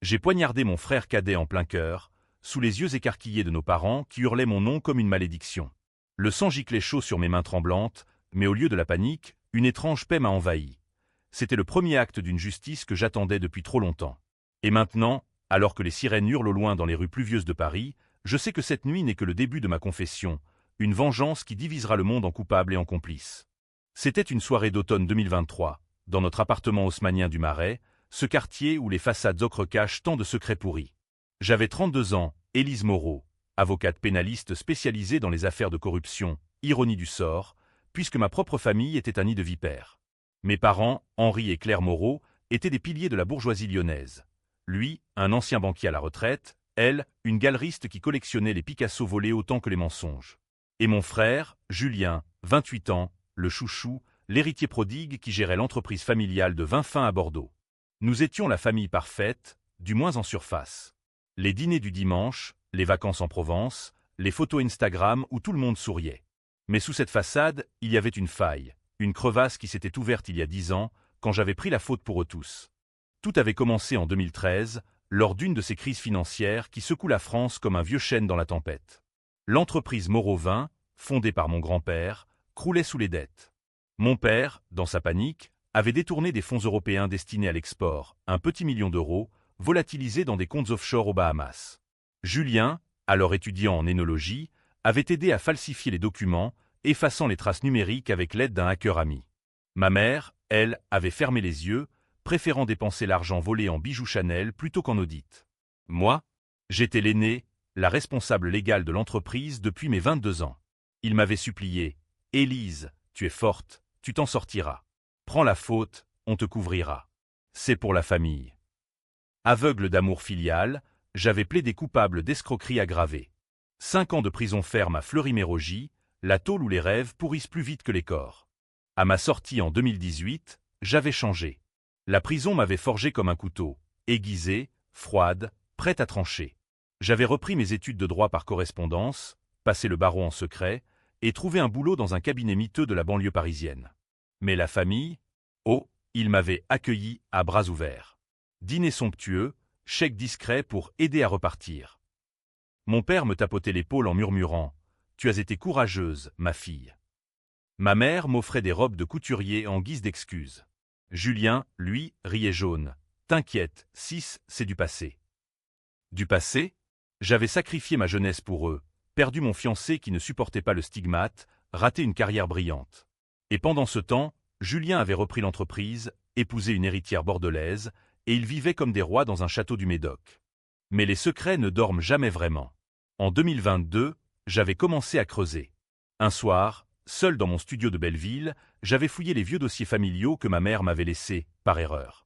J'ai poignardé mon frère cadet en plein cœur, sous les yeux écarquillés de nos parents qui hurlaient mon nom comme une malédiction. Le sang giclait chaud sur mes mains tremblantes, mais au lieu de la panique, une étrange paix m'a envahi. C'était le premier acte d'une justice que j'attendais depuis trop longtemps. Et maintenant, alors que les sirènes hurlent au loin dans les rues pluvieuses de Paris, je sais que cette nuit n'est que le début de ma confession, une vengeance qui divisera le monde en coupables et en complices. C'était une soirée d'automne 2023, dans notre appartement haussmannien du Marais, ce quartier où les façades ocre cachent tant de secrets pourris. J'avais 32 ans, Élise Moreau, avocate pénaliste spécialisée dans les affaires de corruption, ironie du sort, puisque ma propre famille était un nid de vipères. Mes parents, Henri et Claire Moreau, étaient des piliers de la bourgeoisie lyonnaise. Lui, un ancien banquier à la retraite, elle, une galeriste qui collectionnait les Picasso volés autant que les mensonges. Et mon frère, Julien, 28 ans, le chouchou, l'héritier prodigue qui gérait l'entreprise familiale de vin fin à Bordeaux. Nous étions la famille parfaite, du moins en surface. Les dîners du dimanche, les vacances en Provence, les photos Instagram où tout le monde souriait. Mais sous cette façade, il y avait une faille, une crevasse qui s'était ouverte il y a 10 ans, quand j'avais pris la faute pour eux tous. Tout avait commencé en 2013, lors d'une de ces crises financières qui secouent la France comme un vieux chêne dans la tempête. L'entreprise Moreau Vin, fondée par mon grand-père, croulait sous les dettes. Mon père, dans sa panique, avait détourné des fonds européens destinés à l'export, un petit million d'euros, volatilisés dans des comptes offshore aux Bahamas. Julien, alors étudiant en énologie, avait aidé à falsifier les documents, effaçant les traces numériques avec l'aide d'un hacker ami. Ma mère, elle, avait fermé les yeux, préférant dépenser l'argent volé en bijoux Chanel plutôt qu'en audit. Moi, j'étais l'aîné, la responsable légale de l'entreprise depuis mes 22 ans. Il m'avait supplié « Élise, tu es forte, tu t'en sortiras. Prends la faute, on te couvrira. C'est pour la famille. » Aveugle d'amour filial, j'avais plaidé coupable d'escroquerie aggravée. 5 ans de prison ferme à Fleury-Mérogis, la tôle où les rêves pourrissent plus vite que les corps. À ma sortie en 2018, j'avais changé. La prison m'avait forgé comme un couteau, aiguisé, froide, prête à trancher. J'avais repris mes études de droit par correspondance, passé le barreau en secret, et trouvé un boulot dans un cabinet miteux de la banlieue parisienne. Mais la famille, oh, ils m'avaient accueilli à bras ouverts. Dîner somptueux, chèque discret pour aider à repartir. Mon père me tapotait l'épaule en murmurant « Tu as été courageuse, ma fille ». Ma mère m'offrait des robes de couturier en guise d'excuse. Julien, lui, riait jaune. « T'inquiète, 6, c'est du passé. » Du passé? J'avais sacrifié ma jeunesse pour eux, perdu mon fiancé qui ne supportait pas le stigmate, raté une carrière brillante. Et pendant ce temps, Julien avait repris l'entreprise, épousé une héritière bordelaise, et ils vivaient comme des rois dans un château du Médoc. Mais les secrets ne dorment jamais vraiment. En 2022, j'avais commencé à creuser. Un soir, seul dans mon studio de Belleville, j'avais fouillé les vieux dossiers familiaux que ma mère m'avait laissés, par erreur.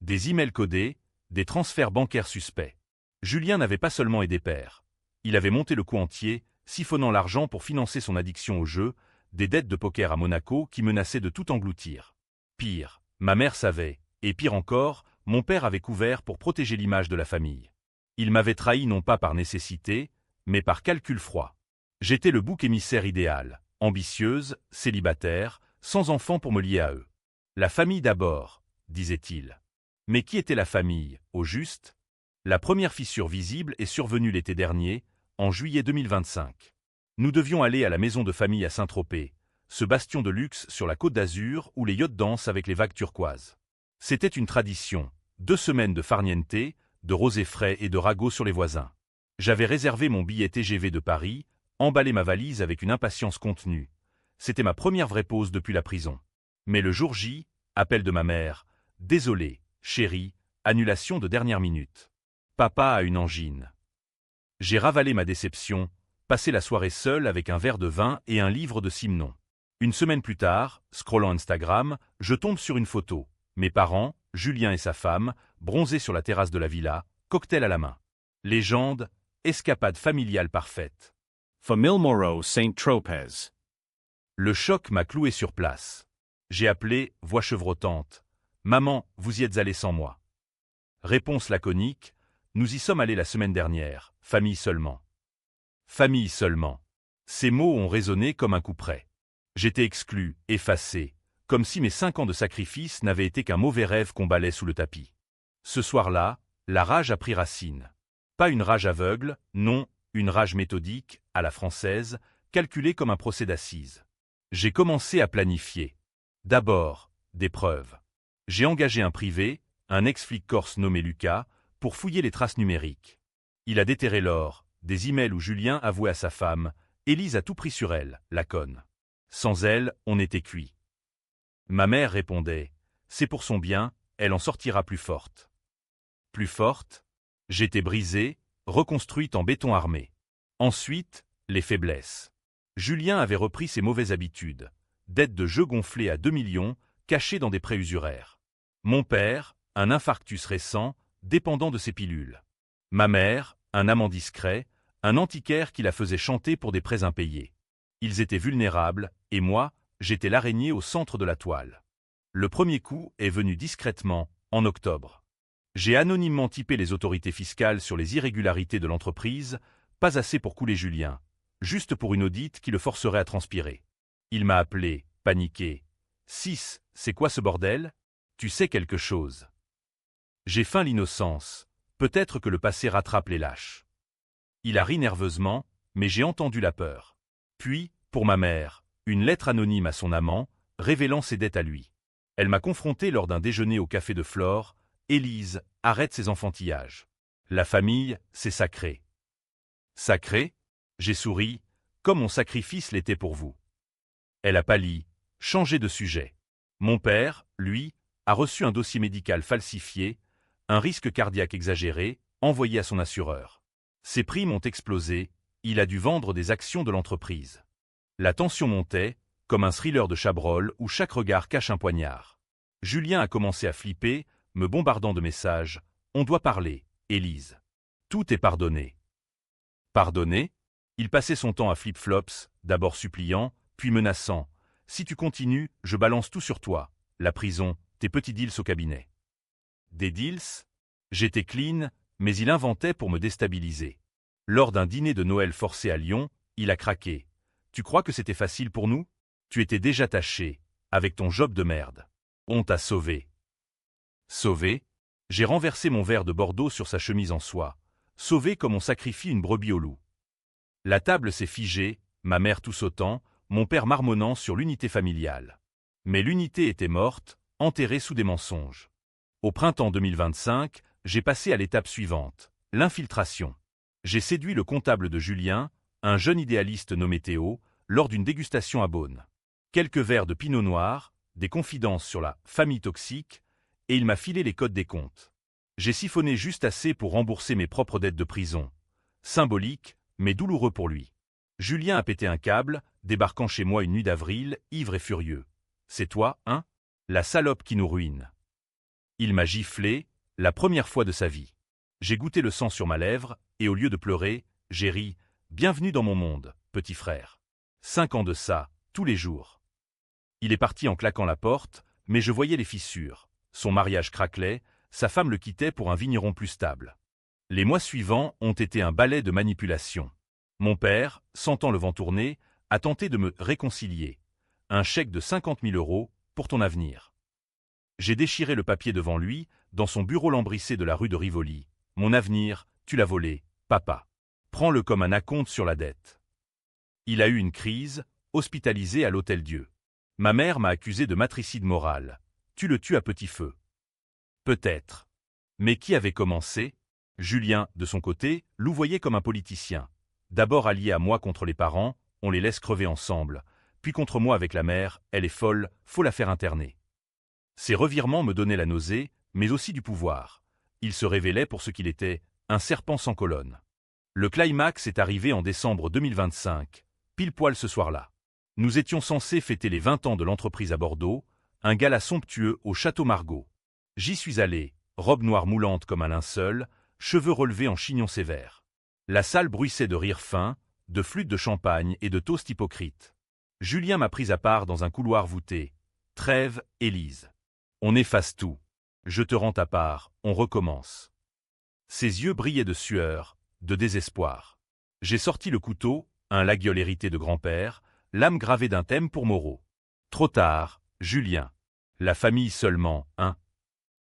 Des emails codés, des transferts bancaires suspects. Julien n'avait pas seulement aidé père. Il avait monté le coup entier, siphonnant l'argent pour financer son addiction au jeu, des dettes de poker à Monaco qui menaçaient de tout engloutir. Pire, ma mère savait, et pire encore, mon père avait couvert pour protéger l'image de la famille. Il m'avait trahi non pas par nécessité, mais par calcul froid. J'étais le bouc émissaire idéal, ambitieuse, célibataire, sans enfant pour me lier à eux. La famille d'abord, disait-il. Mais qui était la famille, au juste? La première fissure visible est survenue l'été dernier, en juillet 2025. Nous devions aller à la maison de famille à Saint-Tropez, ce bastion de luxe sur la Côte d'Azur où les yachts dansent avec les vagues turquoises. C'était une tradition, 2 semaines de farniente, de rosé frais et de ragots sur les voisins. J'avais réservé mon billet TGV de Paris, emballé ma valise avec une impatience contenue. C'était ma première vraie pause depuis la prison. Mais le jour J, appel de ma mère, « Désolé, chérie, annulation de dernière minute. Papa a une angine. » J'ai ravalé ma déception, passé la soirée seul avec un verre de vin et un livre de Simenon. Une semaine plus tard, scrollant Instagram, je tombe sur une photo. Mes parents, Julien et sa femme, bronzés sur la terrasse de la villa, cocktail à la main. Légende, escapade familiale parfaite. Famille Moreau Saint-Tropez. Le choc m'a cloué sur place. J'ai appelé, voix chevrotante. « Maman, vous y êtes allée sans moi. » Réponse laconique. « Nous y sommes allés la semaine dernière, famille seulement. » Famille seulement. Ces mots ont résonné comme un coup près. J'étais exclu, effacé, comme si mes 5 ans de sacrifice n'avaient été qu'un mauvais rêve qu'on balait sous le tapis. Ce soir-là, la rage a pris racine. Pas une rage aveugle, non, une rage méthodique, à la française, calculée comme un procès d'assises. J'ai commencé à planifier. D'abord, des preuves. J'ai engagé un privé, un ex-flic corse nommé Lucas, pour fouiller les traces numériques. Il a déterré l'or, des emails où Julien avouait à sa femme, Élise a tout pris sur elle, la conne. Sans elle, on était cuit. Ma mère répondait, c'est pour son bien, elle en sortira plus forte. Plus forte? J'étais brisée, reconstruite en béton armé. Ensuite, les faiblesses. Julien avait repris ses mauvaises habitudes. Dette de jeux gonflées à 2 millions, cachées dans des prêts usuraires. Mon père, un infarctus récent, dépendant de ses pilules. Ma mère, un amant discret, un antiquaire qui la faisait chanter pour des prêts impayés. Ils étaient vulnérables, et moi, j'étais l'araignée au centre de la toile. Le premier coup est venu discrètement, en octobre. J'ai anonymement typé les autorités fiscales sur les irrégularités de l'entreprise, pas assez pour couler Julien, juste pour une audite qui le forcerait à transpirer. Il m'a appelé, paniqué. « 6, c'est quoi ce bordel? Tu sais quelque chose. » J'ai feint l'innocence, peut-être que le passé rattrape les lâches. Il a ri nerveusement, mais j'ai entendu la peur. Puis, pour ma mère, une lettre anonyme à son amant, révélant ses dettes à lui. Elle m'a confronté lors d'un déjeuner au café de Flore. « Élise, arrête ces enfantillages. La famille, c'est sacré. » Sacré? J'ai souri, comme mon sacrifice l'était pour vous. Elle a pâli, changé de sujet. Mon père, lui, a reçu un dossier médical falsifié, un risque cardiaque exagéré, envoyé à son assureur. Ses primes ont explosé, il a dû vendre des actions de l'entreprise. La tension montait, comme un thriller de Chabrol où chaque regard cache un poignard. Julien a commencé à flipper, me bombardant de messages. « On doit parler, Élise. Tout est pardonné. » Pardonné? Il passait son temps à flip-flops, d'abord suppliant, puis menaçant. « Si tu continues, je balance tout sur toi. La prison, tes petits deals au cabinet. » Des deals? J'étais clean, mais il inventait pour me déstabiliser. Lors d'un dîner de Noël forcé à Lyon, il a craqué. « Tu crois que c'était facile pour nous? Tu étais déjà taché, avec ton job de merde. On t'a sauvé. » Sauvé? J'ai renversé mon verre de Bordeaux sur sa chemise en soie. Sauvé comme on sacrifie une brebis au loup. La table s'est figée, ma mère tout sautant, mon père marmonnant sur l'unité familiale. Mais l'unité était morte, enterrée sous des mensonges. Au printemps 2025, j'ai passé à l'étape suivante, l'infiltration. J'ai séduit le comptable de Julien, un jeune idéaliste nommé Théo, lors d'une dégustation à Beaune. Quelques verres de pinot noir, des confidences sur la famille toxique, et il m'a filé les codes des comptes. J'ai siphonné juste assez pour rembourser mes propres dettes de prison. Symbolique, mais douloureux pour lui. Julien a pété un câble, débarquant chez moi une nuit d'avril, ivre et furieux. « C'est toi, hein? La salope qui nous ruine. » Il m'a giflé, la première fois de sa vie. J'ai goûté le sang sur ma lèvre, et au lieu de pleurer, j'ai ri. « Bienvenue dans mon monde, petit frère. » 5 ans de ça, tous les jours. Il est parti en claquant la porte, mais je voyais les fissures. Son mariage craquelait, sa femme le quittait pour un vigneron plus stable. Les mois suivants ont été un balai de manipulation. Mon père, sentant le vent tourner, a tenté de me réconcilier. Un chèque de 50 000 € pour ton avenir. J'ai déchiré le papier devant lui, dans son bureau lambrissé de la rue de Rivoli. Mon avenir, tu l'as volé, papa. Prends-le comme un acompte sur la dette. Il a eu une crise, hospitalisé à l'Hôtel-Dieu. Ma mère m'a accusé de matricide moral. Tu le tues à petit feu. Peut-être. Mais qui avait commencé? Julien, de son côté, louvoyait comme un politicien. D'abord allié à moi contre les parents, on les laisse crever ensemble. Puis contre moi avec la mère, elle est folle, faut la faire interner. Ces revirements me donnaient la nausée, mais aussi du pouvoir. Il se révélait pour ce qu'il était, un serpent sans colonne. Le climax est arrivé en décembre 2025, pile poil ce soir-là. Nous étions censés fêter les 20 ans de l'entreprise à Bordeaux, un gala somptueux au Château Margaux. J'y suis allé, robe noire moulante comme un linceul, cheveux relevés en chignon sévère. La salle bruissait de rires fins, de flûtes de champagne et de toasts hypocrites. Julien m'a pris à part dans un couloir voûté. « Trêve, Élise. On efface tout. Je te rends ta part, on recommence. » Ses yeux brillaient de sueur, de désespoir. J'ai sorti le couteau, un laguiole hérité de grand-père, l'âme gravée d'un thème pour Moreau. Trop tard, Julien. La famille seulement, hein.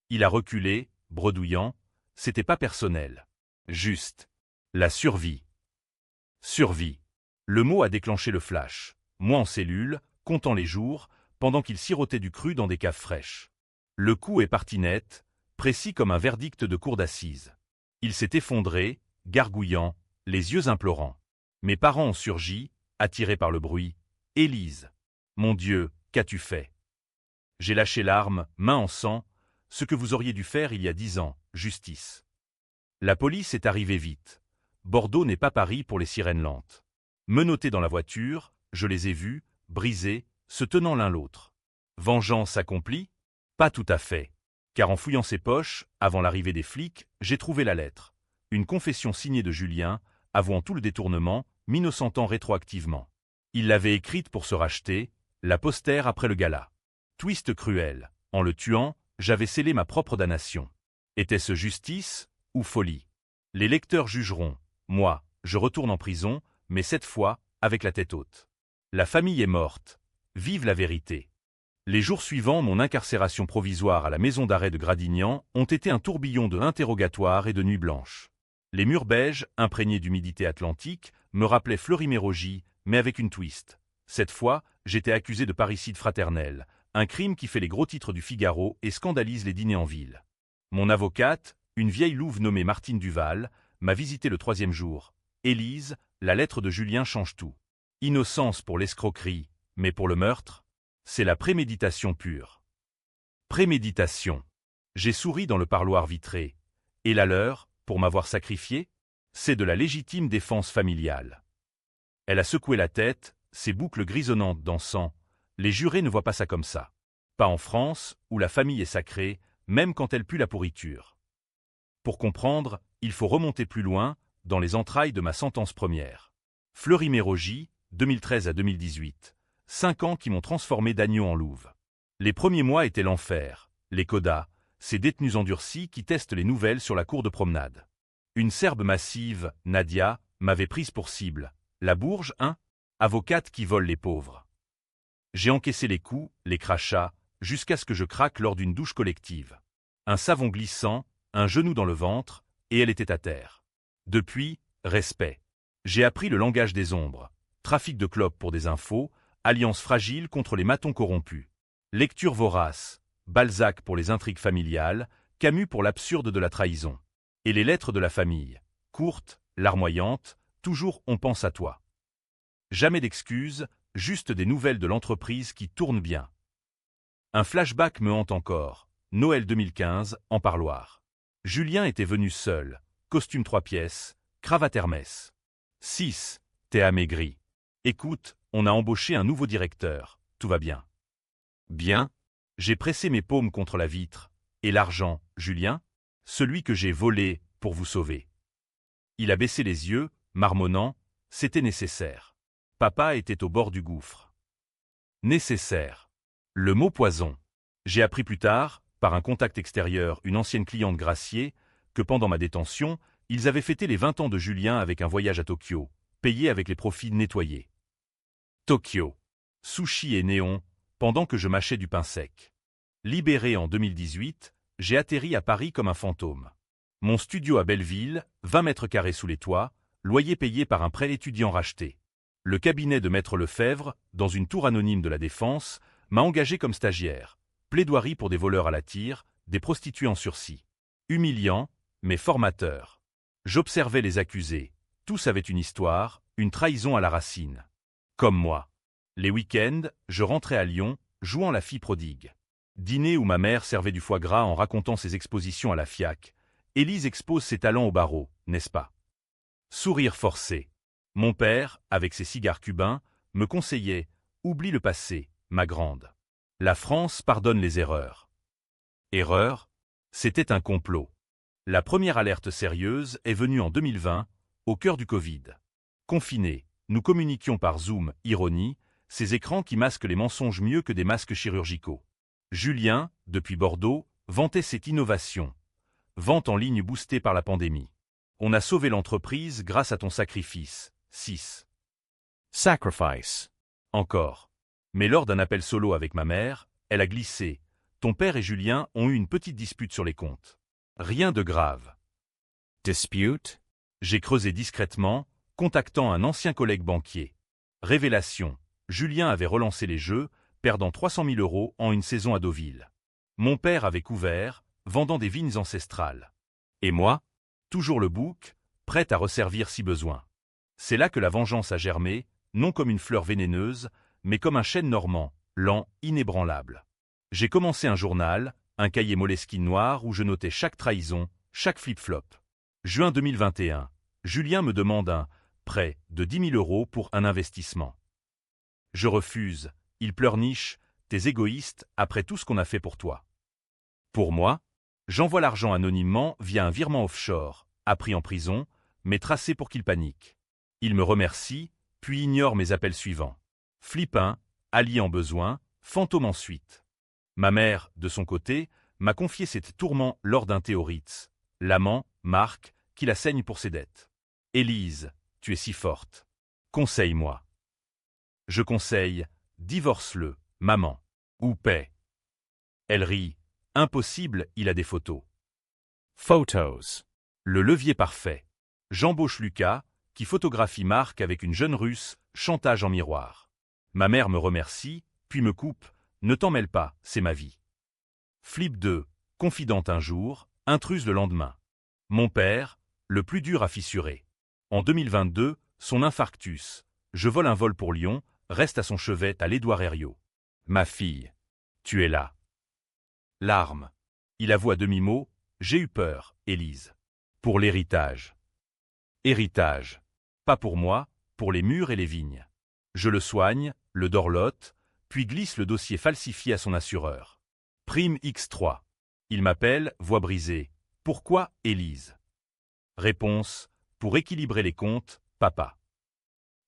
Il a reculé, bredouillant. c'était pas personnel. Juste. La survie. Survie. Le mot a déclenché le flash. Moi en cellule, comptant les jours, pendant qu'il sirotait du cru dans des caves fraîches. Le coup est parti net, précis comme un verdict de cour d'assises. Il s'est effondré, gargouillant, les yeux implorants. Mes parents ont surgi, attirés par le bruit. « Élise, mon Dieu, qu'as-tu fait ?» J'ai lâché l'arme, main en sang, ce que vous auriez dû faire il y a 10 ans, justice. La police est arrivée vite. Bordeaux n'est pas Paris pour les sirènes lentes. Menottés dans la voiture, je les ai vus, brisés, se tenant l'un l'autre. Vengeance accomplie? Pas tout à fait. Car en fouillant ses poches, avant l'arrivée des flics, j'ai trouvé la lettre. Une confession signée de Julien, avouant tout le détournement, m'innocentant rétroactivement. Il l'avait écrite pour se racheter, la postère après le gala. Twist cruel. En le tuant, j'avais scellé ma propre damnation. Était-ce justice ou folie? Les lecteurs jugeront. Moi, je retourne en prison, mais cette fois, avec la tête haute. La famille est morte. Vive la vérité. Les jours suivants, mon incarcération provisoire à la maison d'arrêt de Gradignan ont été un tourbillon de interrogatoires et de nuits blanches. Les murs beiges, imprégnés d'humidité atlantique, me rappelaient Fleury-Mérogis, mais avec une twist. Cette fois, j'étais accusé de parricide fraternel, un crime qui fait les gros titres du Figaro et scandalise les dîners en ville. Mon avocate, une vieille louve nommée Martine Duval, m'a visité le 3e jour. Élise, la lettre de Julien change tout. Innocence pour l'escroquerie, mais pour le meurtre, c'est la préméditation pure. Préméditation. J'ai souri dans le parloir vitré. Et la leur, pour m'avoir sacrifié, c'est de la légitime défense familiale. Elle a secoué la tête, ses boucles grisonnantes dansant. Les jurés ne voient pas ça comme ça. Pas en France, où la famille est sacrée, même quand elle pue la pourriture. Pour comprendre, il faut remonter plus loin, dans les entrailles de ma sentence première. Fleury-Mérogis, 2013 à 2018. 5 ans qui m'ont transformé d'agneau en louve. Les premiers mois étaient l'enfer. Les codas, ces détenus endurcis qui testent les nouvelles sur la cour de promenade. Une Serbe massive, Nadia, m'avait prise pour cible. La Bourge, avocate qui vole les pauvres. J'ai encaissé les coups, les crachats, jusqu'à ce que je craque lors d'une douche collective. Un savon glissant, un genou dans le ventre, et elle était à terre. Depuis, respect. J'ai appris le langage des ombres. Trafic de clopes pour des infos, alliance fragile contre les matons corrompus. Lecture vorace, Balzac pour les intrigues familiales, Camus pour l'absurde de la trahison. Et les lettres de la famille, courtes, larmoyantes, toujours on pense à toi. Jamais d'excuses, juste des nouvelles de l'entreprise qui tourne bien. Un flashback me hante encore. Noël 2015, en parloir. Julien était venu seul, costume 3 pièces, cravate Hermès. 6. T'es amaigri. Écoute, on a embauché un nouveau directeur, tout va bien. Bien. J'ai pressé mes paumes contre la vitre. Et l'argent, Julien? Celui que j'ai volé pour vous sauver. Il a baissé les yeux, marmonnant, c'était nécessaire. Papa était au bord du gouffre. Nécessaire. Le mot poison. J'ai appris plus tard, par un contact extérieur, une ancienne cliente Gracier, que pendant ma détention, ils avaient fêté les 20 ans de Julien avec un voyage à Tokyo, payé avec les profits nettoyés. Tokyo. Sushi et néon, pendant que je mâchais du pain sec. Libéré en 2018, j'ai atterri à Paris comme un fantôme. Mon studio à Belleville, 20 mètres carrés sous les toits, loyer payé par un prêt étudiant racheté. Le cabinet de Maître Lefebvre, dans une tour anonyme de la Défense, m'a engagé comme stagiaire. Plaidoirie pour des voleurs à la tire, des prostituées en sursis. Humiliant, mais formateur. J'observais les accusés. Tous avaient une histoire, une trahison à la racine. Comme moi. Les week-ends, je rentrais à Lyon, jouant la fille prodigue. Dîner où ma mère servait du foie gras en racontant ses expositions à la FIAC. Élise expose ses talents au barreau, n'est-ce pas? Sourire forcé. Mon père, avec ses cigares cubains, me conseillait « Oublie le passé, ma grande. La France pardonne les erreurs. » Erreur? C'était un complot. La première alerte sérieuse est venue en 2020, au cœur du Covid. Confinés, nous communiquions par Zoom, ironie, ces écrans qui masquent les mensonges mieux que des masques chirurgicaux. Julien, depuis Bordeaux, vantait cette innovation. Vente en ligne boostée par la pandémie. On a sauvé l'entreprise grâce à ton sacrifice. 6. Sacrifice. Encore. Mais lors d'un appel solo avec ma mère, elle a glissé. Ton père et Julien ont eu une petite dispute sur les comptes. Rien de grave. Dispute? J'ai creusé discrètement, contactant un ancien collègue banquier. Révélation. Julien avait relancé les jeux, perdant 300 000 € en une saison à Deauville. Mon père avait couvert, vendant des vignes ancestrales. Et moi? Toujours le bouc, prêt à resservir si besoin. C'est là que la vengeance a germé, non comme une fleur vénéneuse, mais comme un chêne normand, lent, inébranlable. J'ai commencé un journal, un cahier Moleskine noir où je notais chaque trahison, chaque flip-flop. Juin 2021. Julien me demande un prêt de 10 000 € pour un investissement. Je refuse. Il pleurniche, t'es égoïste après tout ce qu'on a fait pour toi. Pour moi, j'envoie l'argent anonymement via un virement offshore, appris en prison, mais tracé pour qu'il panique. Il me remercie, puis ignore mes appels suivants. Flip 1, allié en besoin, fantôme ensuite. Ma mère, de son côté, m'a confié ses tourments lors d'un théoritz. L'amant, Marc, qui la saigne pour ses dettes. Élise, tu es si forte. Conseille-moi. Je conseille, divorce-le, maman. Ou paix. Elle rit. Impossible, il a des photos. Photos. Le levier parfait. J'embauche Lucas, qui photographie Marc avec une jeune Russe, chantage en miroir. Ma mère me remercie, puis me coupe. Ne t'en mêle pas, c'est ma vie. Flip 2. Confidente un jour, intruse le lendemain. Mon père, le plus dur à fissurer. En 2022, son infarctus. Je vole un vol pour Lyon, reste à son chevet à l'Édouard Herriot. Ma fille. Tu es là. Larmes. Il avoue à demi-mot, j'ai eu peur, Élise. Pour l'héritage. Héritage. Pas pour moi, pour les murs et les vignes. Je le soigne, le dorlote, puis glisse le dossier falsifié à son assureur. Prime X3. Il m'appelle, voix brisée. Pourquoi, Élise? Réponse. Pour équilibrer les comptes, papa.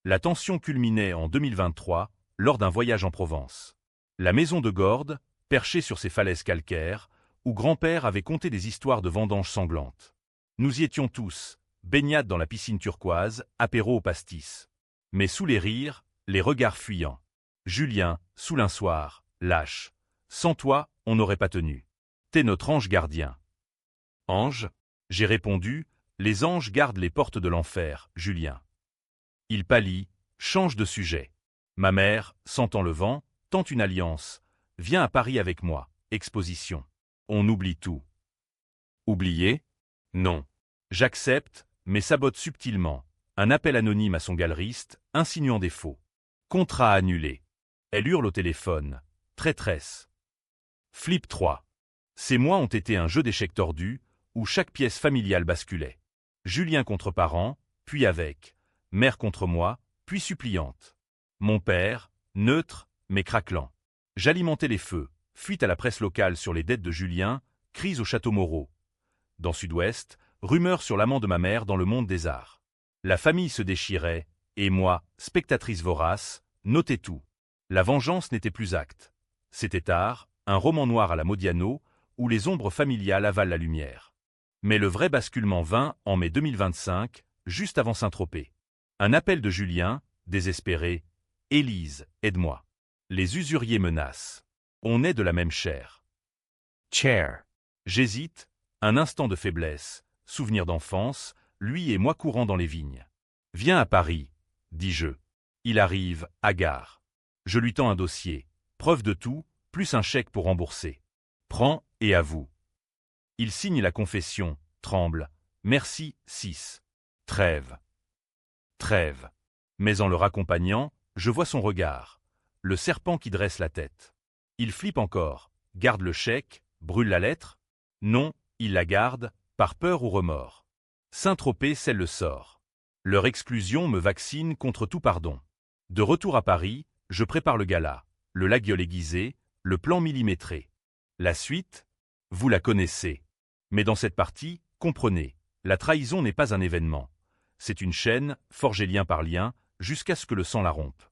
La tension culminait en 2023, lors d'un voyage en Provence. La maison de Gordes, perchée sur ces falaises calcaires, où grand-père avait conté des histoires de vendanges sanglantes. Nous y étions tous, baignade dans la piscine turquoise, apéro au pastis. Mais sous les rires, les regards fuyants. Julien, sous l'un soir, lâche. Sans toi, on n'aurait pas tenu. T'es notre ange gardien. Ange? J'ai répondu, les anges gardent les portes de l'enfer, Julien. Il pâlit, change de sujet. Ma mère, sentant le vent, tente une alliance. Viens à Paris avec moi, exposition. On oublie tout. Oublier? Non. J'accepte, mais sabote subtilement. Un appel anonyme à son galeriste, insinuant des faux. Contrat annulé. Elle hurle au téléphone. Traîtresse. Flip 3. Ces mois ont été un jeu d'échecs tordu, où chaque pièce familiale basculait. Julien contre parents, puis avec. Mère contre moi, puis suppliante. Mon père, neutre, mais craquelant. J'alimentais les feux, fuite à la presse locale sur les dettes de Julien, crise au château Moreau. Dans Sud-Ouest, rumeurs sur l'amant de ma mère dans le monde des arts. La famille se déchirait, et moi, spectatrice vorace, notais tout. La vengeance n'était plus acte. C'était tard, un roman noir à la Modiano, où les ombres familiales avalent la lumière. Mais le vrai basculement vint en mai 2025, juste avant Saint-Tropez. Un appel de Julien, désespéré. « Élise, aide-moi. Les usuriers menacent. On est de la même chair. » Chair. J'hésite, un instant de faiblesse, souvenir d'enfance, lui et moi courant dans les vignes. « Viens à Paris, » dis-je. Il arrive, hagard. Je lui tends un dossier, preuve de tout, plus un chèque pour rembourser. Prends et avoue. Il signe la confession, tremble. Merci, 6. Trêve. Trêve. Mais en le raccompagnant, je vois son regard. Le serpent qui dresse la tête. Il flippe encore, garde le chèque, brûle la lettre. Non, il la garde, par peur ou remords. Saint-Tropez scelle le sort. Leur exclusion me vaccine contre tout pardon. De retour à Paris, je prépare le gala, le laguiole aiguisé, le plan millimétré. La suite, vous la connaissez. Mais dans cette partie, comprenez, la trahison n'est pas un événement. C'est une chaîne, forgée lien par lien, jusqu'à ce que le sang la rompe.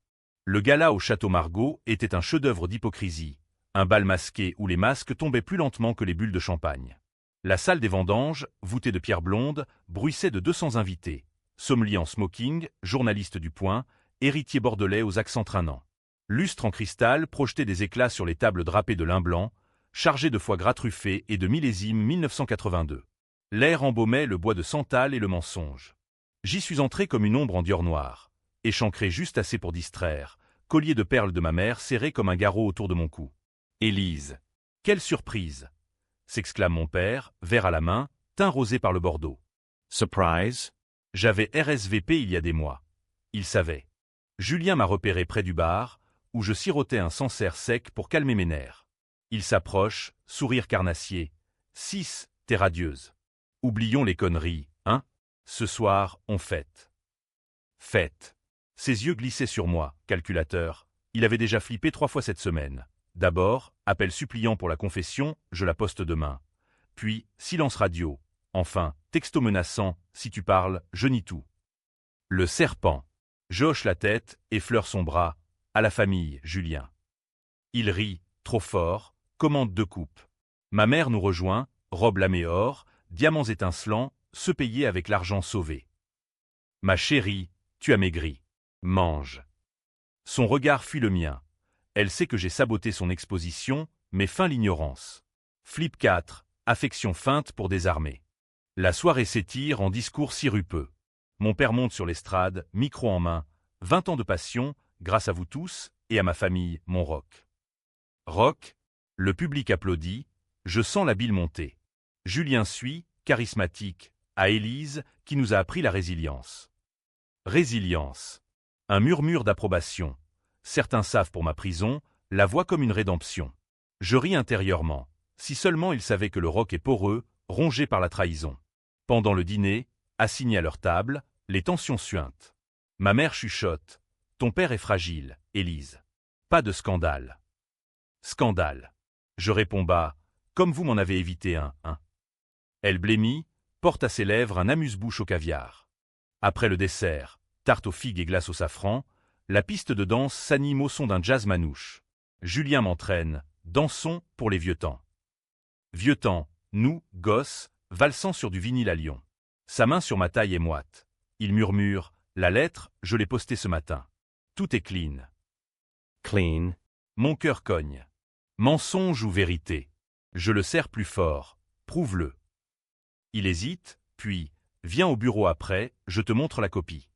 Le gala au Château Margaux était un chef-d'œuvre d'hypocrisie, un bal masqué où les masques tombaient plus lentement que les bulles de champagne. La salle des vendanges, voûtée de pierre blonde, bruissait de 200 invités. Sommelier en smoking, journaliste du Point, héritier bordelais aux accents traînants. Lustre en cristal projetait des éclats sur les tables drapées de lin blanc, chargées de foie gras truffé et de millésimes 1982. L'air embaumait le bois de santal et le mensonge. J'y suis entré comme une ombre en dior noir, échancré juste assez pour distraire, collier de perles de ma mère serré comme un garrot autour de mon cou. « Élise! Quelle surprise !» s'exclame mon père, verre à la main, teint rosé par le Bordeaux. Surprise? J'avais RSVP il y a des mois. Il savait. Julien m'a repéré près du bar, où je sirotais un Sancerre sec pour calmer mes nerfs. Il s'approche, sourire carnassier. « 6, t'es radieuse. Oublions les conneries, hein? Ce soir, on fête. » Fête. Ses yeux glissaient sur moi, calculateur. Il avait déjà flippé 3 fois cette semaine. D'abord, appel suppliant pour la confession, je la poste demain. Puis, silence radio. Enfin, texto menaçant, si tu parles, je nie tout. Le serpent. Je hoche la tête, effleure son bras. À la famille, Julien. Il rit, trop fort, commande 2 coupes. Ma mère nous rejoint, robe lamée or, diamants étincelants, se payer avec l'argent sauvé. Ma chérie, tu as maigri. Mange. Son regard fuit le mien. Elle sait que j'ai saboté son exposition, mais feint l'ignorance. Flip 4, affection feinte pour désarmer. La soirée s'étire en discours sirupeux. Mon père monte sur l'estrade, micro en main. 20 ans de passion, grâce à vous tous, et à ma famille, mon rock. Rock, le public applaudit, je sens la bile monter. Julien suit, charismatique, à Élise, qui nous a appris la résilience. Résilience. Un murmure d'approbation. Certains savent pour ma prison, la voient comme une rédemption. Je ris intérieurement. Si seulement ils savaient que le roc est poreux, rongé par la trahison. Pendant le dîner, assigné à leur table, les tensions suintent. Ma mère chuchote. Ton père est fragile, Élise. Pas de scandale. Scandale. Je réponds bas, comme vous m'en avez évité un. Elle blêmit, porte à ses lèvres un amuse-bouche au caviar. Après le dessert, tarte aux figues et glace au safran, la piste de danse s'anime au son d'un jazz manouche. Julien m'entraîne, dansons pour les vieux temps. Vieux temps, nous, gosses, valsant sur du vinyle à Lyon. Sa main sur ma taille est moite. Il murmure, la lettre, je l'ai postée ce matin. Tout est clean. Clean. Mon cœur cogne. Mensonge ou vérité? Je le serre plus fort. Prouve-le. Il hésite, puis, viens au bureau après, je te montre la copie.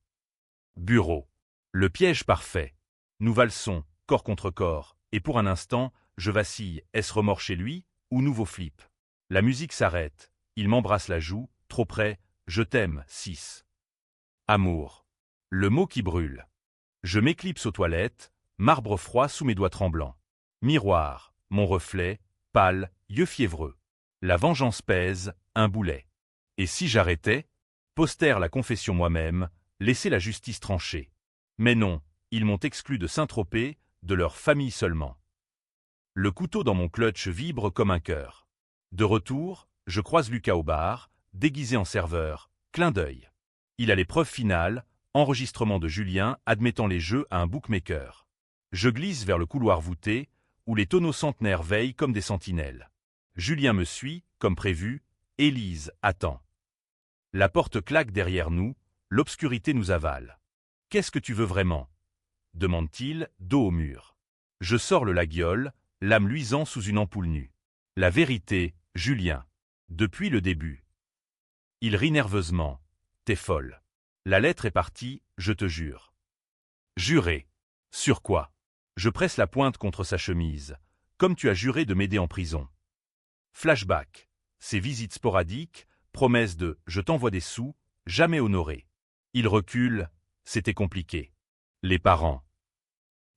Bureau. Le piège parfait. Nous valsons, corps contre corps, et pour un instant, je vacille, est-ce remords chez lui, ou nouveau flip? La musique s'arrête, il m'embrasse la joue, trop près, je t'aime, 6. Amour. Le mot qui brûle. Je m'éclipse aux toilettes, marbre froid sous mes doigts tremblants. Miroir, mon reflet, pâle, yeux fiévreux. La vengeance pèse, un boulet. Et si j'arrêtais? Postère la confession moi-même, laisser la justice trancher. Mais non, ils m'ont exclu de Saint-Tropez, de leur famille seulement. Le couteau dans mon clutch vibre comme un cœur. De retour, je croise Lucas au bar, déguisé en serveur, clin d'œil. Il a l'épreuve finale, enregistrement de Julien admettant les jeux à un bookmaker. Je glisse vers le couloir voûté, où les tonneaux centenaires veillent comme des sentinelles. Julien me suit, comme prévu, Élise attend. La porte claque derrière nous, l'obscurité nous avale. « Qu'est-ce que tu veux vraiment ?» demande-t-il, dos au mur. Je sors le laguiole, l'âme luisant sous une ampoule nue. La vérité, Julien. Depuis le début. Il rit nerveusement. T'es folle. La lettre est partie, je te jure. Juré. Sur quoi? Je presse la pointe contre sa chemise. Comme tu as juré de m'aider en prison. Flashback. Ces visites sporadiques, promesses de « je t'envoie des sous », jamais honorées. Il recule, c'était compliqué. Les parents.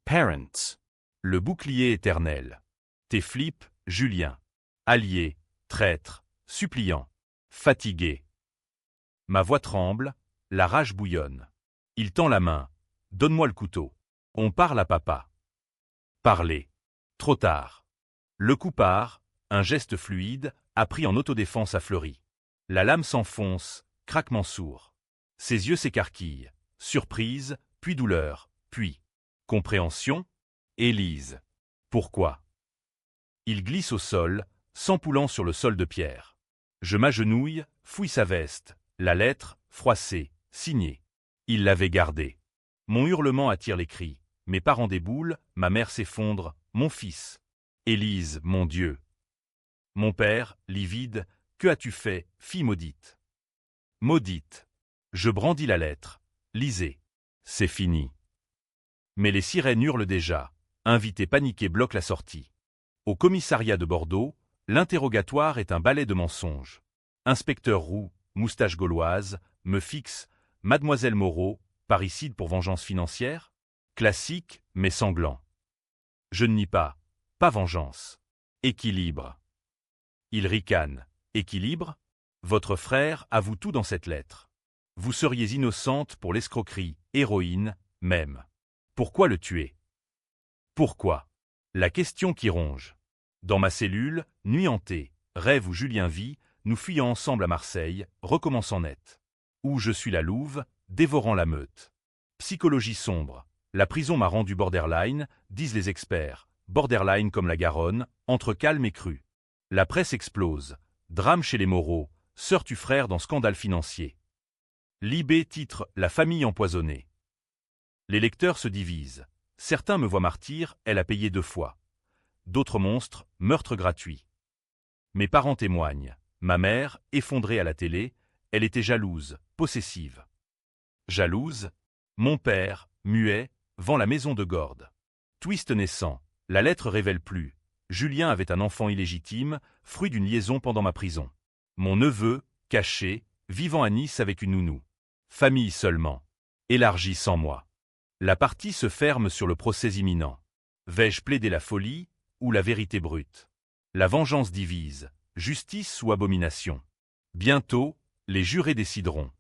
Parents. Le bouclier éternel. Tes flips, Julien. Allié, traître, suppliant, fatigué. Ma voix tremble, la rage bouillonne. Il tend la main. Donne-moi le couteau. On parle à papa. Parler. Trop tard. Le coup part, un geste fluide, appris en autodéfense à Fleury. La lame s'enfonce, craquement sourd. Ses yeux s'écarquillent. Surprise, puis douleur, puis compréhension. Élise. Pourquoi? Il glisse au sol, s'empoulant sur le sol de pierre. Je m'agenouille, fouille sa veste. La lettre, froissée, signée. Il l'avait gardée. Mon hurlement attire les cris. Mes parents déboulent, ma mère s'effondre. Mon fils. Élise, mon Dieu. Mon père, livide, Que as-tu fait, fille maudite? Maudite. Je brandis la lettre. Lisez. C'est fini. Mais les sirènes hurlent déjà. Invité paniqué bloque la sortie. Au commissariat de Bordeaux, l'interrogatoire est un balai de mensonges. Inspecteur Roux, moustache gauloise, me fixe. Mademoiselle Moreau, parricide pour vengeance financière? Classique, mais sanglant. Je ne nie pas. Pas vengeance. Équilibre. Il ricane. Équilibre? Votre frère avoue tout dans cette lettre. Vous seriez innocente pour l'escroquerie, héroïne, même. Pourquoi le tuer? Pourquoi? La question qui ronge. Dans ma cellule, nuit hantée, rêve où Julien vit, nous fuyant ensemble à Marseille, recommençant net. Où je suis la louve, dévorant la meute. Psychologie sombre. La prison m'a rendu borderline, disent les experts. Borderline comme la Garonne, entre calme et cru. La presse explose. Drame chez les Moreau, sœur tue frère dans scandale financier. Libé titre La famille empoisonnée. Les lecteurs se divisent. Certains me voient martyr, elle a payé 2 fois. D'autres monstres, meurtre gratuit. Mes parents témoignent. Ma mère, effondrée à la télé, elle était jalouse, possessive. Jalouse? Mon père, muet, vend la maison de Gordes. Twist naissant. La lettre révèle plus. Julien avait un enfant illégitime, fruit d'une liaison pendant ma prison. Mon neveu, caché, vivant à Nice avec une nounou. Famille seulement. Élargie sans moi. La partie se ferme sur le procès imminent. Vais-je plaider la folie ou la vérité brute? La vengeance divise, justice ou abomination. Bientôt, les jurés décideront.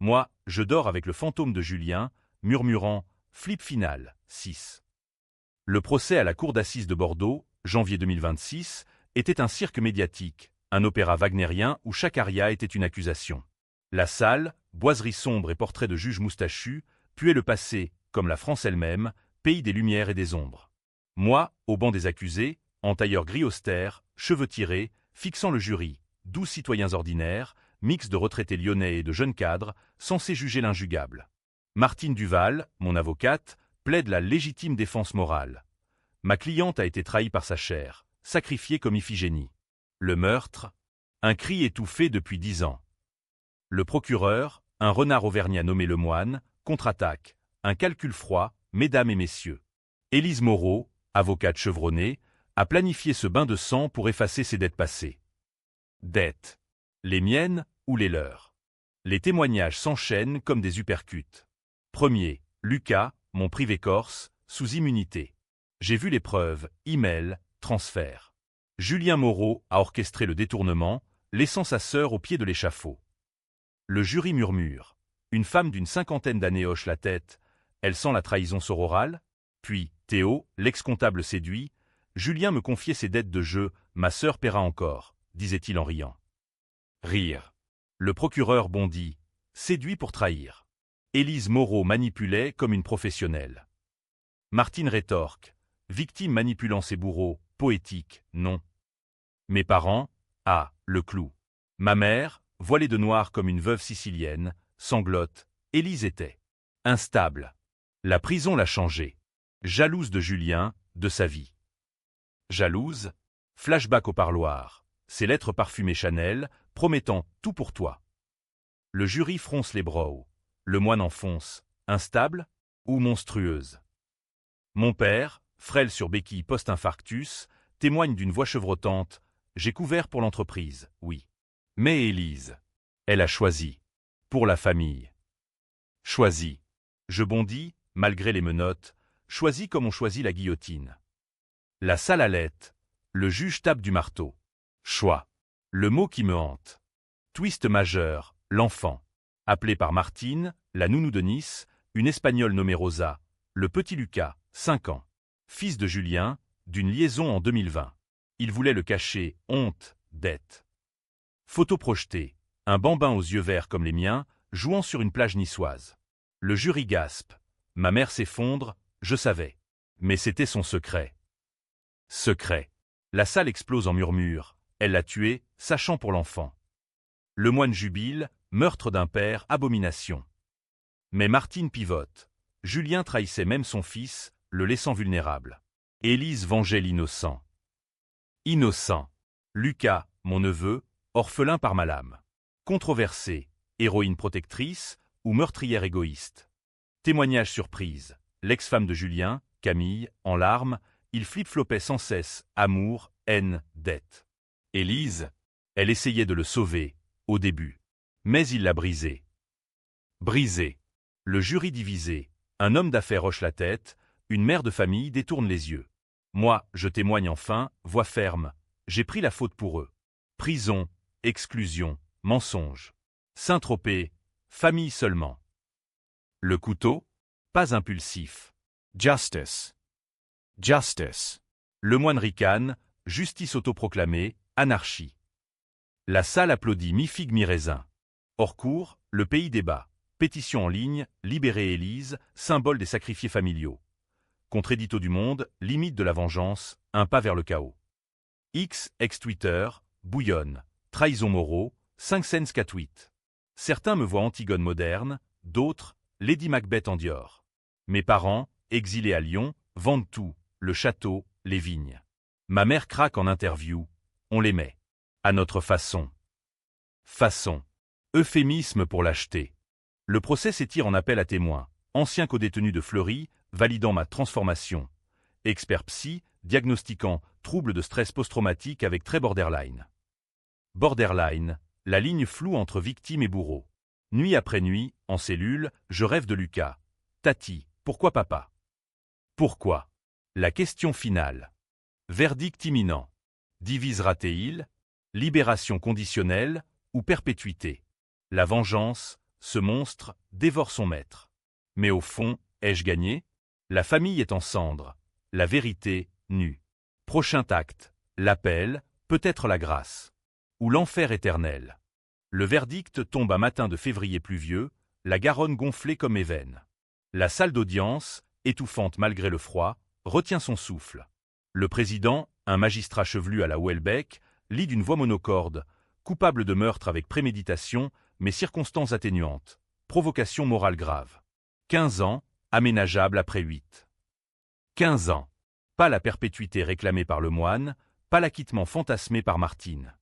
Moi, je dors avec le fantôme de Julien, murmurant « Flip final, 6 ». Le procès à la cour d'assises de Bordeaux, janvier 2026, était un cirque médiatique, un opéra wagnérien où chaque aria était une accusation. La salle, boiserie sombre et portraits de juges moustachus, puait le passé, comme la France elle-même, pays des lumières et des ombres. Moi, au banc des accusés, en tailleur gris austère, cheveux tirés, fixant le jury, 12 citoyens ordinaires, mix de retraités lyonnais et de jeunes cadres, censés juger l'injugable. Martine Duval, mon avocate, plaide la légitime défense morale. Ma cliente a été trahie par sa chair, sacrifiée comme Iphigénie. Le meurtre? Un cri étouffé depuis 10 ans. Le procureur, un renard auvergnat nommé Lemoine, contre-attaque. Un calcul froid, mesdames et messieurs. Élise Moreau, avocate chevronnée, a planifié ce bain de sang pour effacer ses dettes passées. Dettes. Les miennes ou les leurs. Les témoignages s'enchaînent comme des uppercuts. Premier, Lucas, mon privé corse, sous immunité. J'ai vu les preuves, email, transfert. Julien Moreau a orchestré le détournement, laissant sa sœur au pied de l'échafaud. Le jury murmure. Une femme d'une 50aine d'années hoche la tête. Elle sent la trahison sororale? Puis, Théo, l'ex-comptable séduit. Julien me confiait ses dettes de jeu, ma sœur paiera encore, disait-il en riant. Rire. Le procureur bondit. Séduit pour trahir. Élise Moreau manipulait comme une professionnelle. Martine rétorque. Victime manipulant ses bourreaux, poétique, non. Mes parents? Ah, le clou. Ma mère, voilée de noir comme une veuve sicilienne, sanglote. Élise était instable. La prison l'a changée. Jalouse de Julien, de sa vie. Jalouse? Flashback au parloir. Ses lettres parfumées Chanel, promettant tout pour toi. Le jury fronce les brows. Le moine enfonce. Instable ou monstrueuse? Mon père, frêle sur béquille post-infarctus, témoigne d'une voix chevrotante. J'ai couvert pour l'entreprise, oui. Mais Élise, elle a choisi. Pour la famille. Choisi. Je bondis, malgré les menottes, choisi comme on choisit la guillotine. La salle allait. Le juge tape du marteau. Choix. Le mot qui me hante. Twist majeur, l'enfant. Appelé par Martine, la nounou de Nice, une Espagnole nommée Rosa, le petit Lucas, 5 ans. Fils de Julien, d'une liaison en 2020. Il voulait le cacher, honte, dette. Photo projetée. Un bambin aux yeux verts comme les miens, jouant sur une plage niçoise. Le jury gaspe. Ma mère s'effondre, je savais. Mais c'était son secret. Secret. La salle explose en murmures. Elle l'a tué, sachant pour l'enfant. Le moine jubile, meurtre d'un père, abomination. Mais Martine pivote. Julien trahissait même son fils, le laissant vulnérable. Élise vengeait l'innocent. Innocent. Lucas, mon neveu, orphelin par malâme. Controversée, héroïne protectrice ou meurtrière égoïste. Témoignage surprise. L'ex-femme de Julien, Camille, en larmes, il flip-flopait sans cesse, amour, haine, dette. Élise, elle essayait de le sauver, au début. Mais il l'a brisé. Brisé. Le jury divisé, un homme d'affaires hoche la tête, une mère de famille détourne les yeux. Moi, je témoigne enfin, voix ferme, j'ai pris la faute pour eux. Prison, exclusion, mensonge. Saint-Tropez, famille seulement. Le couteau, pas impulsif. Justice. Justice. Le moine ricane, justice autoproclamée, anarchie. La salle applaudit mi-figue mi-raisin. Hors cours, le pays débat. Pétition en ligne, libérer Élise, symbole des sacrifiés familiaux. Contre-édito du Monde, limite de la vengeance, un pas vers le chaos. X, ex-Twitter, bouillonne. Trahison Moreau, 5 cents 4 tweets. Certains me voient Antigone moderne, d'autres, Lady Macbeth en Dior. Mes parents, exilés à Lyon, vendent tout, le château, les vignes. Ma mère craque en interview, on les met. À notre façon. Façon. Euphémisme pour l'acheter. Le procès s'étire en appel à témoins. Ancien codétenu de Fleury, validant ma transformation. Expert psy, diagnostiquant troubles de stress post-traumatique avec très borderline. Borderline, la ligne floue entre victime et bourreau. Nuit après nuit, en cellule, je rêve de Lucas. Tati, pourquoi papa? Pourquoi? La question finale. Verdict imminent. Divisera-t-il? Libération conditionnelle ou perpétuité? La vengeance, ce monstre, dévore son maître. Mais au fond, ai-je gagné? La famille est en cendres. La vérité, nue. Prochain acte, l'appel, peut-être la grâce. Ou l'enfer éternel. Le verdict tombe un matin de février pluvieux, la Garonne gonflée comme mes veines. La salle d'audience, étouffante malgré le froid, retient son souffle. Le président, un magistrat chevelu à la Houellebecq, lit d'une voix monocorde, coupable de meurtre avec préméditation, mais circonstances atténuantes, provocation morale grave. 15 ans, aménageable après 8. 15 ans. Pas la perpétuité réclamée par le moine, pas l'acquittement fantasmé par Martine.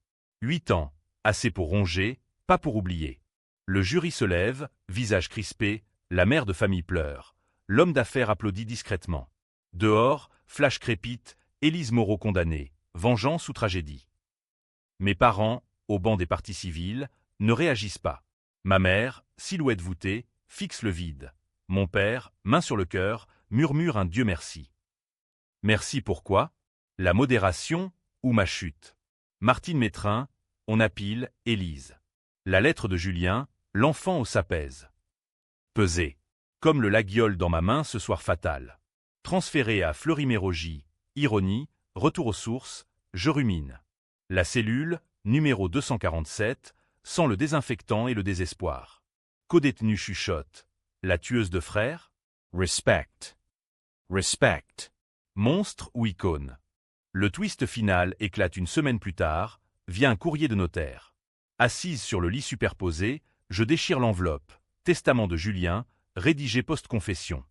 8 ans, assez pour ronger, pas pour oublier. Le jury se lève, visage crispé, la mère de famille pleure. L'homme d'affaires applaudit discrètement. Dehors, flash crépite, Élise Moreau condamnée, vengeance ou tragédie. Mes parents, au banc des parties civiles, ne réagissent pas. Ma mère, silhouette voûtée, fixe le vide. Mon père, main sur le cœur, murmure un Dieu merci. Merci pourquoi? La modération ou ma chute? Martine Métrin, on appile Élise. La lettre de Julien, l'enfant au sapèze. Pesé. Comme le laguiole dans ma main ce soir fatal. Transféré à Fleury-Mérogis, ironie, retour aux sources, je rumine. La cellule, numéro 247, sent le désinfectant et le désespoir. Codétenu chuchote. La tueuse de frères? Respect. Respect. Monstre ou icône? Le twist final éclate une semaine plus tard, via un courrier de notaire. Assise sur le lit superposé, je déchire l'enveloppe. Testament de Julien, rédigé post-confession.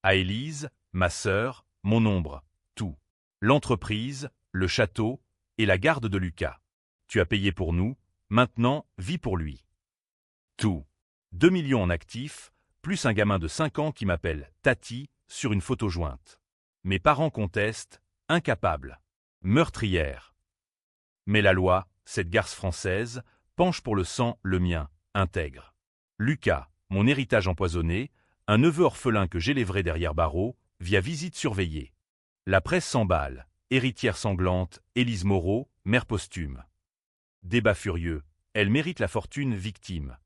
À Élise, ma sœur, mon ombre, tout. L'entreprise, le château et la garde de Lucas. Tu as payé pour nous, maintenant, vis pour lui. Tout. 2 millions en actifs, plus un gamin de 5 ans qui m'appelle Tati sur une photo jointe. Mes parents contestent, incapables. Meurtrière. Mais la loi, cette garce française, penche pour le sang, le mien, intègre. Lucas, mon héritage empoisonné, un neveu orphelin que j'élèverai derrière barreaux, via visite surveillée. La presse s'emballe, héritière sanglante, Élise Moreau, mère posthume. Débat furieux, elle mérite la fortune victime.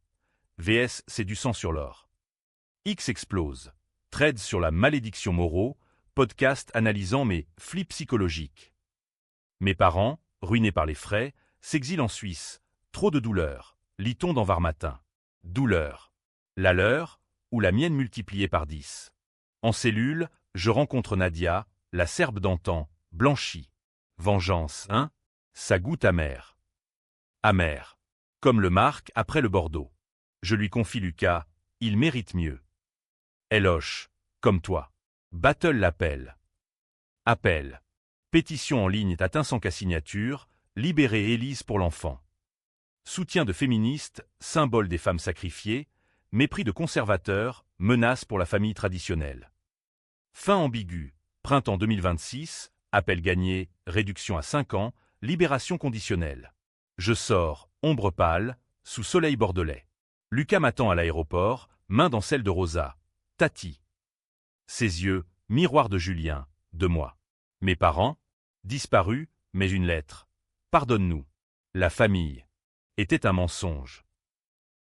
VS, c'est du sang sur l'or. X explose. Threads sur la malédiction Moreau, podcast analysant mes flips psychologiques. Mes parents, ruinés par les frais, s'exilent en Suisse. Trop de douleur, lit-on dans Var Matin. Douleur. La leur, ou la mienne multipliée par 10. En cellule, je rencontre Nadia, la Serbe d'antan, blanchie. Vengeance, hein? Ça goûte amer. Amer. Comme le Marc après le Bordeaux. Je lui confie Lucas, il mérite mieux. Elle hoche, comme toi. Battle l'appelle. Appel. Pétition en ligne atteint 100 cas signatures, libérer Élise pour l'enfant. Soutien de féministes, symbole des femmes sacrifiées, mépris de conservateurs, menace pour la famille traditionnelle. Fin ambiguë, printemps 2026, appel gagné, réduction à 5 ans, libération conditionnelle. Je sors, ombre pâle, sous soleil bordelais. Lucas m'attend à l'aéroport, main dans celle de Rosa. Tati. Ses yeux, miroir de Julien, de moi. Mes parents, disparus, mais une lettre. Pardonne-nous. La famille. Était un mensonge.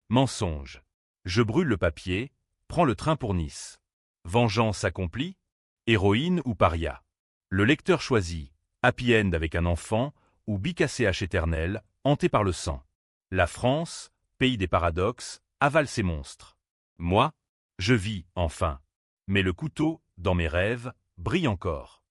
Mensonge. Je brûle le papier, prends le train pour Nice. Vengeance accomplie? Héroïne ou paria? Le lecteur choisit, happy end avec un enfant, ou bicacéache éternel, hanté par le sang. La France, pays des paradoxes, avale ses monstres. Moi, je vis, enfin. Mais le couteau, dans mes rêves, brille encore.